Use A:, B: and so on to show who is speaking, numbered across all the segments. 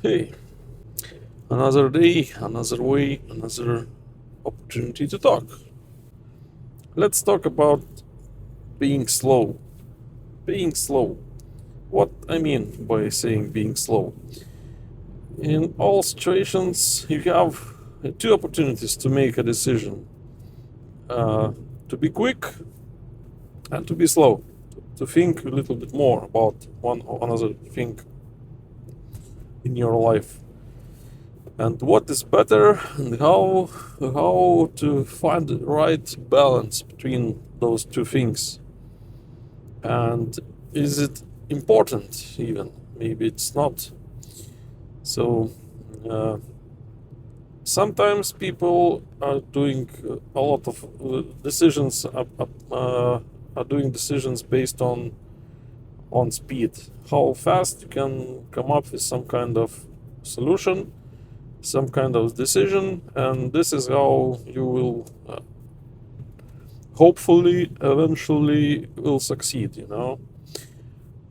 A: Hey, another day, another way, another opportunity to talk. Let's talk about being slow. Being slow. What I mean by saying being slow. In all situations, you have two opportunities to make a decision to be quick and to be slow, to think a little bit more about one or another thing in your life. And what is better and how to find the right balance between those two things, and is it important? Even maybe it's not. So sometimes people are doing a lot of decisions are doing decisions based on speed, how fast you can come up with some kind of solution, some kind of decision, and this is how you will hopefully eventually will succeed.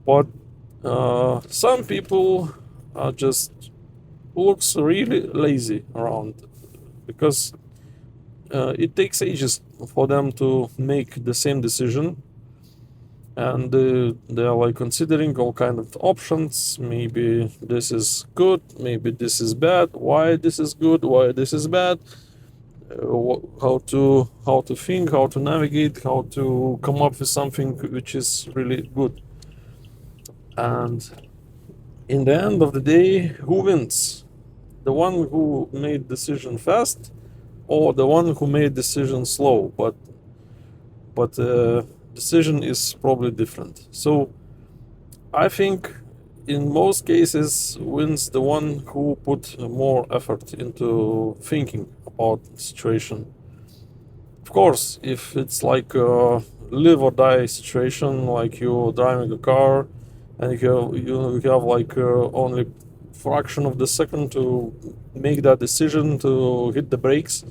A: But some people are just looks really lazy around, because it takes ages for them to make the same decision, and they are like considering all kind of options. Maybe this is good, maybe this is bad, why this is good, why this is bad, how to think, how to navigate, how to come up with something which is really good. And in the end of the day, who wins? The one who made decision fast, or the one who made decision slow? But decision is probably different. So I think in most cases wins the one who put more effort into thinking about the situation. Of course, if it's like a live or die situation, like you're driving a car and you have like only fraction of the second to make that decision to hit the brakes,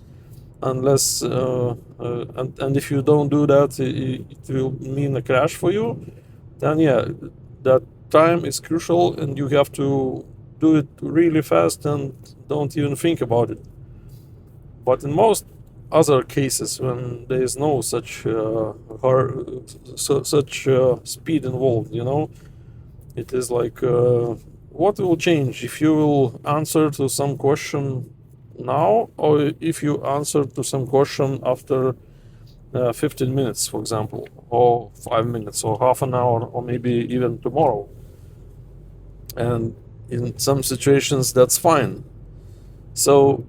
A: unless and if you don't do that, it will mean a crash for you. Then yeah, that time is crucial, and you have to do it really fast and don't even think about it. But in most other cases, when there is no such such speed involved, it is like what will change if you will answer to some question now, or if you answer to some question after 15 minutes, for example, or 5 minutes, or half an hour, or maybe even tomorrow. And in some situations, that's fine. So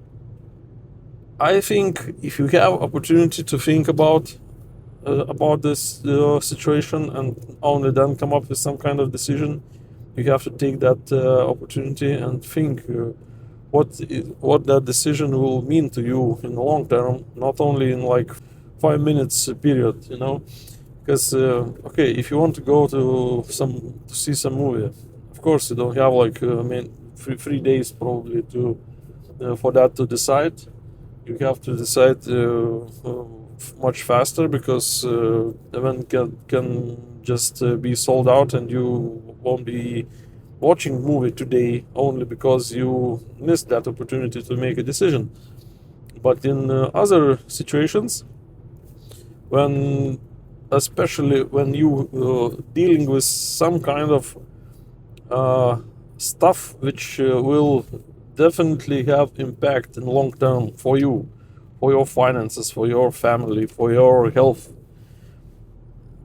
A: I think if you have opportunity to think about this situation, and only then come up with some kind of decision, you have to take that opportunity and think what that decision will mean to you in the long term, not only in like 5 minutes period. Because okay, if you want to go to see some movie, of course you don't have like 3 days probably to for that to decide. You have to decide much faster, because event can just be sold out, and you won't be watching movie today only because you missed that opportunity to make a decision. But in other situations, when especially when you dealing with some kind of uh, stuff which will definitely have impact in long term for you, for your finances, for your family, for your health,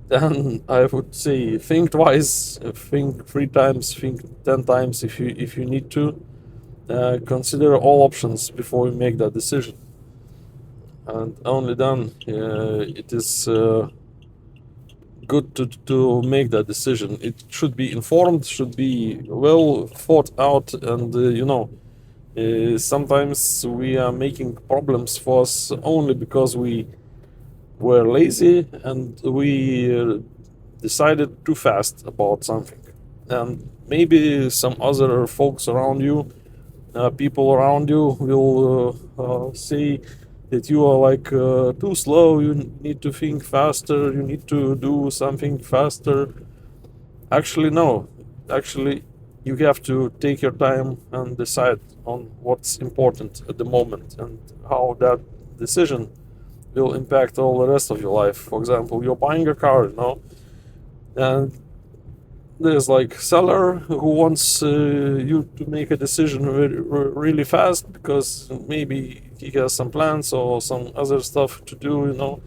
A: then I would say think twice, think 3 times, think 10 times if you need to. Consider all options before you make that decision, and only then it is good to make that decision. It should be informed, should be well thought out, and sometimes we are making problems for us only because we were lazy, and we decided too fast about something. And maybe some other folks around you, people around you, will say that you are like too slow, you need to think faster, you need to do something faster. Actually, no. Actually, you have to take your time and decide on what's important at the moment and how that decision will impact all the rest of your life. For example, you're buying a car, and there's like seller who wants you to make a decision really fast because maybe he has some plans or some other stuff to do,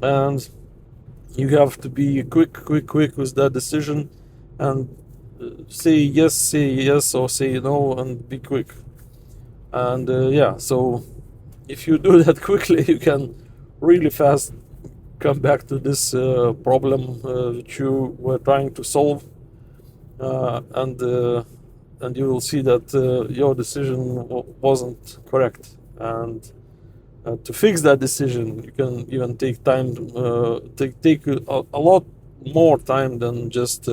A: and you have to be quick with that decision and say yes, or say no, and be quick. And yeah, so if you do that quickly, you can really fast come back to this problem that you were trying to solve, and you will see that your decision wasn't correct. And to fix that decision, you can even take time, take a lot more time than just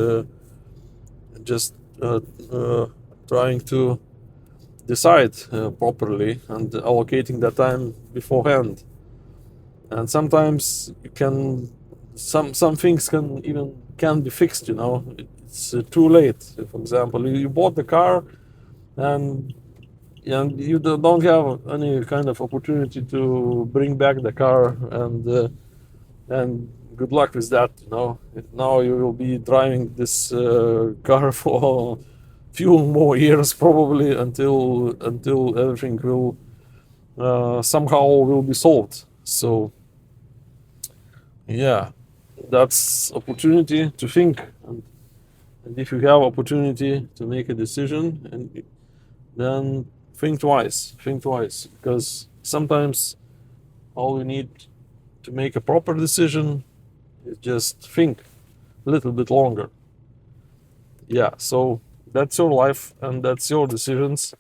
A: trying to decide properly and allocating that time beforehand. And sometimes you can some things can be fixed. It's too late. For example, you bought the car and you don't have any kind of opportunity to bring back the car, and good luck with that. Now you will be driving this car for a few more years probably until everything will somehow will be solved. So yeah, that's opportunity to think, and if you have opportunity to make a decision, and then think twice, because sometimes all you need to make a proper decision is just think a little bit longer. Yeah, so that's your life and that's your decisions,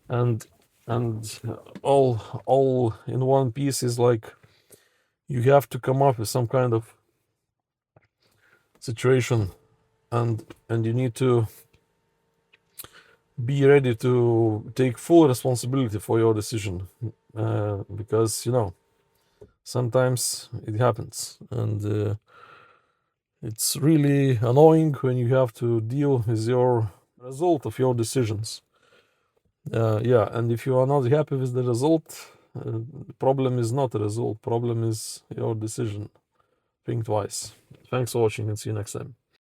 A: and all in one piece is like you have to come up with some kind of situation, and you need to be ready to take full responsibility for your decision, because sometimes it happens, and it's really annoying when you have to deal with your result of your decisions. Yeah, and if you are not happy with the result, the problem is not the result, problem is your decision. Think twice. Thanks for watching and see you next time.